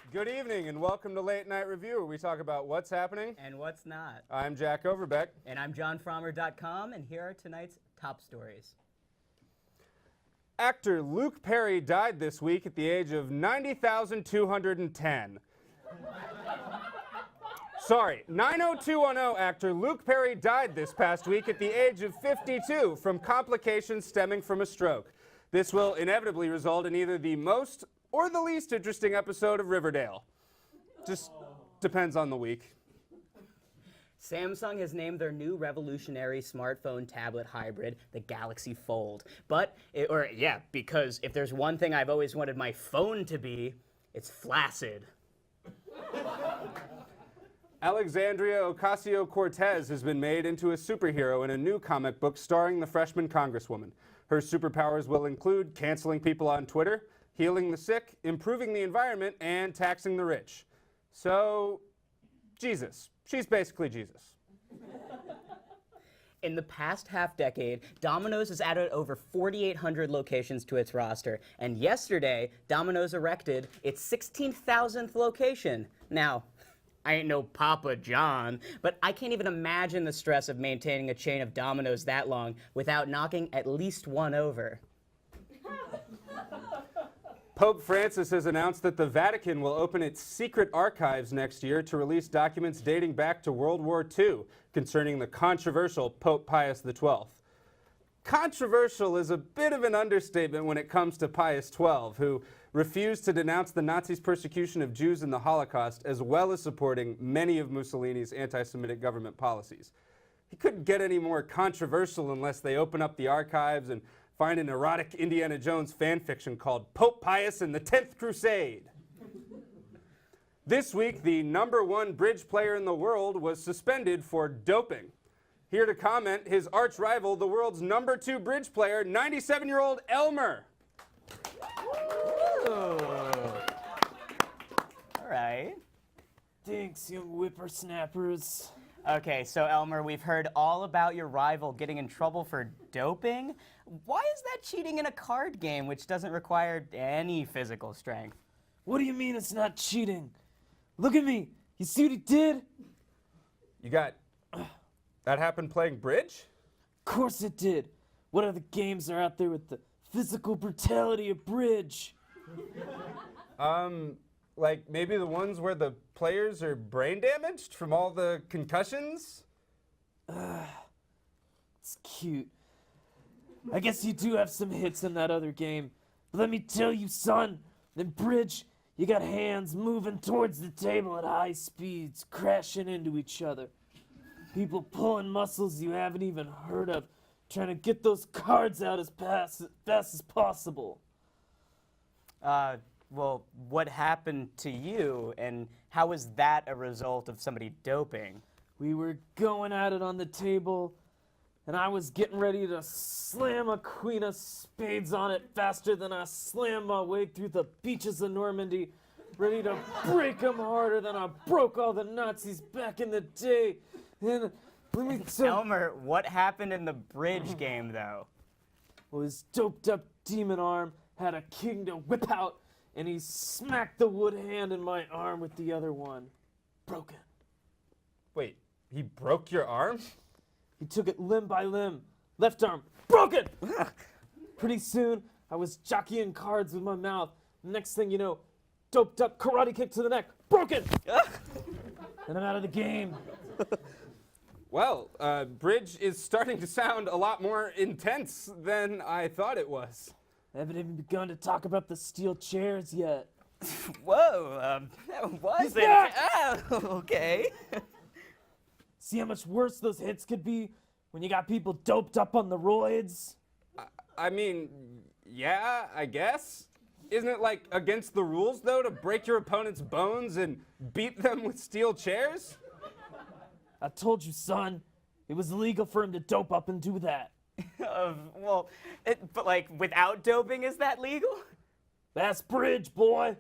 Good evening and welcome to Late Night Review, where we talk about what's happening and what's not. I'm Jack Overbeck. And I'm JohnFrommer.com, and here are tonight's top stories. Actor Luke Perry died this week at the age of 90,210. Sorry, 90210 actor Luke Perry died this past week at the age of 52 from complications stemming from a stroke. This will inevitably result in either the most or the least interesting episode of Riverdale. Just depends on the week. Samsung has named their new revolutionary smartphone tablet hybrid the Galaxy Fold. Because if there's one thing I've always wanted my phone to be, it's flaccid. Alexandria Ocasio-Cortez has been made into a superhero in a new comic book starring the freshman congresswoman. Her superpowers will include canceling people on Twitter, healing the sick, improving the environment, and taxing the rich. So, Jesus. She's basically Jesus. In the past half-decade, Domino's has added over 4,800 locations to its roster, and yesterday, Domino's erected its 16,000th location. Now, I ain't no Papa John, but I can't even imagine the stress of maintaining a chain of Domino's that long without knocking at least one over. Pope Francis has announced that the Vatican will open its secret archives next year to release documents dating back to World War II concerning the controversial Pope Pius XII. Controversial is a bit of an understatement when it comes to Pius XII, who refused to denounce the Nazis' persecution of Jews in the Holocaust, as well as supporting many of Mussolini's anti-Semitic government policies. He couldn't get any more controversial unless they open up the archives and find an erotic Indiana Jones fan fiction called Pope Pius and the 10th Crusade. This week, the #1 bridge player in the world was suspended for doping. Here to comment, his arch rival, the world's #2 bridge player, 97-year-old Elmer. All right. Thanks, young whippersnappers. Okay, so Elmer, we've heard all about your rival getting in trouble for doping. Why is that cheating in a card game which doesn't require any physical strength? What do you mean it's not cheating? Look at me. You see what he did? You got... that happened playing bridge? Of course it did. What other games are out there with the physical brutality of bridge? Like maybe the ones where the players are brain damaged from all the concussions? It's cute. I guess you do have some hits in that other game. But let me tell you, son, in bridge, you got hands moving towards the table at high speeds, crashing into each other. People pulling muscles you haven't even heard of, trying to get those cards out as fast as possible. Well, what happened to you, and how was that a result of somebody doping? We were going at it on the table, and I was getting ready to slam a queen of spades on it faster than I slammed my way through the beaches of Normandy, ready to break them harder than I broke all the Nazis back in the day. And let me tell Elmer, what happened in the bridge game, though? Well, his doped-up demon arm had a king to whip out, and he smacked the wood hand in my arm with the other one. Broken. Wait, he broke your arm? He took it limb by limb. Left arm, broken! Pretty soon, I was jockeying cards with my mouth. Next thing you know, doped up karate kick to the neck, broken! And I'm out of the game. Well, bridge is starting to sound a lot more intense than I thought it was. I haven't even begun to talk about the steel chairs yet. Whoa, that was He's back! Oh, okay. See how much worse those hits could be when you got people doped up on the roids? I mean, yeah, I guess. Isn't it like against the rules, though, to break your opponent's bones and beat them with steel chairs? I told you, son. It was illegal for him to dope up and do that. But like without doping, is that legal? That's bridge, boy.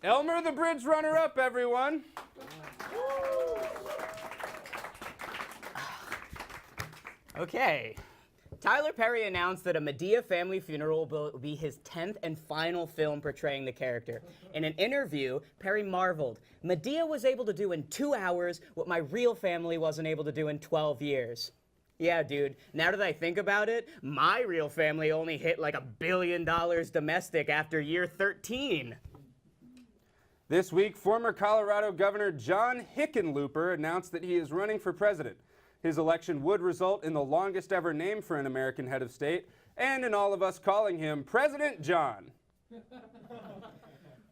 Elmer, the bridge runner-up, everyone. Okay. Tyler Perry announced that a Madea family funeral will be his 10th and final film portraying the character. In an interview, Perry marveled, "Madea was able to do in 2 hours what my real family wasn't able to do in 12 years. Yeah, dude, now that I think about it, my real family only hit like $1 billion domestic after year 13. This week, former Colorado Governor John Hickenlooper announced that he is running for president. His election would result in the longest ever name for an American head of state, and in all of us calling him President John.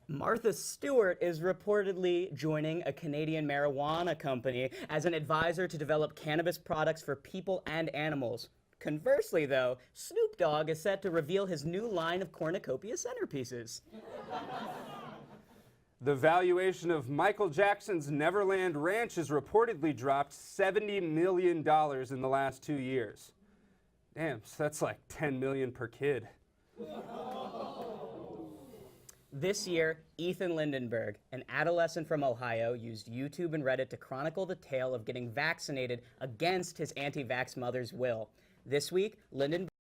Martha Stewart is reportedly joining a Canadian marijuana company as an advisor to develop cannabis products for people and animals. Conversely, though, Snoop Dogg is set to reveal his new line of cornucopia centerpieces. The valuation of Michael Jackson's Neverland Ranch has reportedly dropped $70 million in the last 2 years. Damn, so that's like $10 million per kid. This year, Ethan Lindenberg, an adolescent from Ohio, used YouTube and Reddit to chronicle the tale of getting vaccinated against his anti-vax mother's will. This week, Lindenberg